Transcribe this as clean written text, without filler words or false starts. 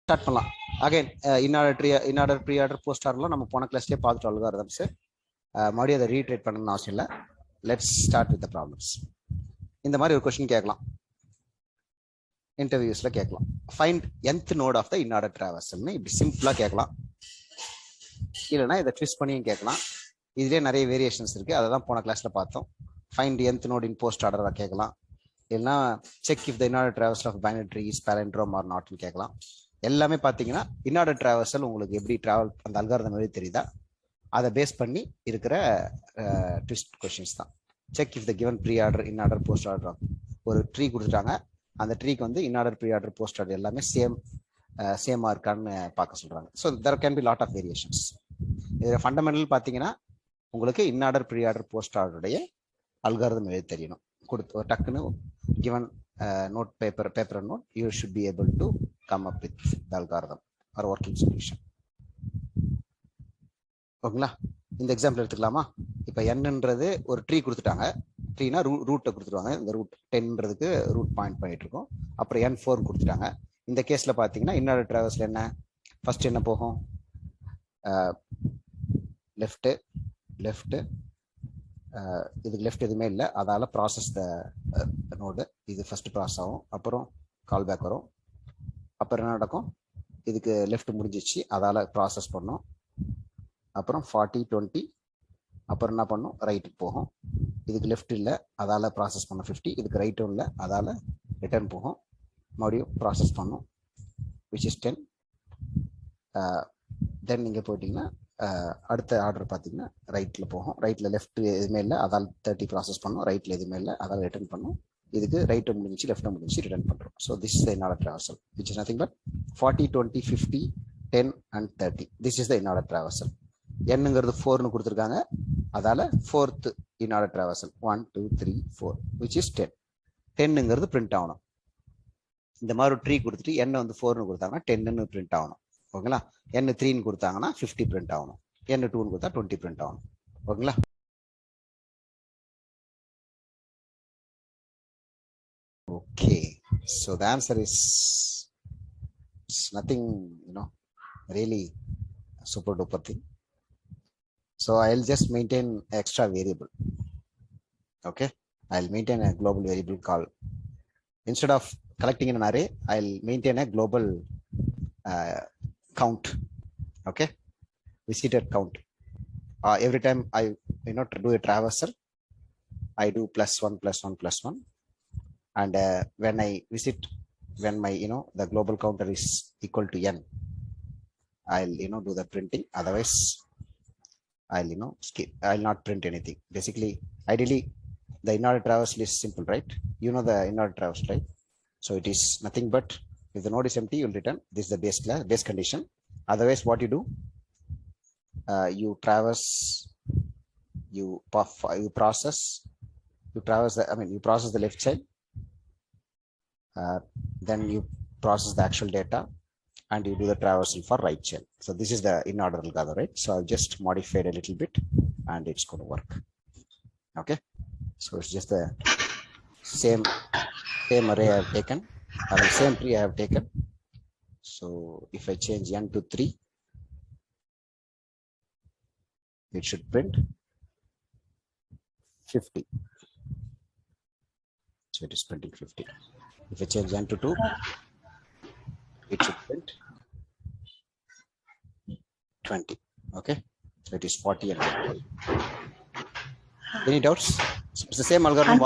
Start பண்ணலாம். Again இன்னார்டர் ப்ரீஆர்டர் post ஆர்டர்லாம் நம்ம போன கிளாஸ்லேயே பார்த்துட்டு அல்காரிதம்ஸ் மறுபடியும் அதை ரீட்ரேட் பண்ணணும்னு அவசியம் இல்லை. Let's start with the problems. இந்த மாதிரி ஒரு கொஸ்டின் கேட்கலாம், இன்டர்வியூஸ்ல கேட்கலாம். Find nth node of the inorder டிராவர்சல்னு இப்படி சிம்பிளா கேட்கலாம். இல்லைன்னா இதை ட்விஸ்ட் பண்ணியும் கேட்கலாம். இதுலேயே நிறைய வேரியேஷன்ஸ் இருக்கு, அதை தான் போன கிளாஸ்ல பார்த்தோம். Find nth node in post ஆர்டரா கேட்கலாம். இல்லைன்னா check if the inorder traversal of BinaryTree is palindrome or நாட்னு கேட்கலாம். எல்லாமே பார்த்தீங்கன்னா இன்னார்டர் டிராவர்சல் உங்களுக்கு எப்படி டிராவல் அந்த அல்காரிதம் எப்படி தெரியுதா, அதை பேஸ் பண்ணி இருக்கிற ட்விஸ்ட் கொஸ்டின்ஸ் தான். Check if the given pre order inorder post order. ஒரு ட்ரீ கொடுத்துட்டாங்க, அந்த ட்ரீக்கு வந்து inorder pre order post order எல்லாமே சேமா இருக்கான்னு பார்க்க சொல்றாங்க. So there can be lot of variations. இதில் ஃபண்டமெண்டல் பார்த்தீங்கன்னா உங்களுக்கு இன்ஆர்டர் ப்ரீ ஆர்டர் போஸ்ட் ஆர்டருடைய அல்காரிதம் எழுதி தெரியணும். கொடுத்து டக்குன்னு given note paper and note, you should be able to come up with the algorithm or working solution. ஓகேங்களா? இந்த எக்ஸாம்பிள் எடுத்துக்கலாமா? இப்போ nன்றது ஒரு ட்ரீ கொடுத்துட்டாங்க. ட்ரீனா ரூட்டை கொடுத்துருவாங்க. இந்த ரூட் 10ன்றதுக்கு ரூட் பாயிண்ட் பண்ணிட்டு இருக்கோம். அப்புறம் n4 கொடுத்துட்டாங்க. இந்த கேஸ்ல பார்த்தீங்கன்னா இன்னார்டர் டிராவர்ஸ்ல என்ன ஃபர்ஸ்ட் என்ன போகும்? லெஃப்ட் இதுக்கு லெஃப்ட் எதுவுமே இல்லை, அதால ப்ராசஸ் த நோடு. இது ஃபர்ஸ்ட் ப்ராசஸ் ஆகும், அப்புறம் கால் பேக் வரும். அப்புறம் என்ன நடக்கும்? இதுக்கு லெஃப்ட் முடிஞ்சிச்சு, அதால ப்ராசஸ் பண்ணும். அப்புறம் 40 20, அப்புறம் என்ன பண்ணும்? ரைட்டுக்கு போகும். இதுக்கு லெஃப்ட் இல்லை, அதால ப்ராசஸ் பண்ணும் 50. இதுக்கு ரைட்டும் இல்லை, அதால ரிட்டர்ன் போகும். மறுபடியும் ப்ராசஸ் பண்ணும், விச் இஸ் 10. தென் நீங்கள் போயிட்டீங்கன்னா அடுத்த ஆர்டர் பார்த்தீங்கன்னா ரைட்டில் போகும். ரைட்டில் லெஃப்ட் எதுவுமே இல்லை, அதால் 30 ப்ராசஸ் பண்ணும். ரைட்டில் எதுவுமே இல்லை, அதால் ரிட்டர்ன் பண்ணும். இதுக்கு ரைட்டும் முடிஞ்சு லெஃப்ட்டும் முடிஞ்சு ரிட்டர்ன் பண்ணுறோம். So this is the inorder traversal, which is nothing but 40 20 50 10 and 30. This is the inorder traversal. என்னங்கிறது 4னு கொடுத்துருக்காங்க, அதால 4th inorder traversal 1 2 3 4 which is 10. 10ங்கிறது பிரிண்ட் ஆகணும். இந்த மாதிரி ட்ரீ கொடுத்துட்டு என்ன வந்து 4னு கொடுத்தாங்கன்னா 10ன்னு பிரிண்ட் ஆகணும். ஓகேங்களா? n 3ன்னு கொடுத்தாங்கன்னா 50 பிரிண்ட் ஆகணும். n 2ன்னு கொடுத்தா 20 பிரிண்ட் ஆகணும். ஓகேங்களா? Okay, so the answer is nothing, really super duper thing. So I'll just maintain extra variable. Okay, I'll maintain a global variable called, instead of collecting in an array, I'll maintain a global count. Okay, visitor count. Every time I to do a traversal, I do +1 +1 +1, and when I visit, when my the global counter is equal to n, I'll do the printing. Otherwise I'll skip. I'll not print anything. Basically, ideally the inorder traversal is simple, right? You know the inorder traversal, right? So it is nothing but if the node is empty, you'll return. This is the base condition. Otherwise, what you do, you traverse, you process the left side, then you process the actual data, and you do the traversal for right child. So this is the in-order algorithm, right? So I've just modified a little bit, and it's going to work. Okay, so it's just the same array I have taken, or the same tree I have taken. So if I change n to 3, it should print 50. So it is printing 50. If I change n to 2, it should print 20. Okay, so it is 40 and 20. Any doubts? It's the same algorithm.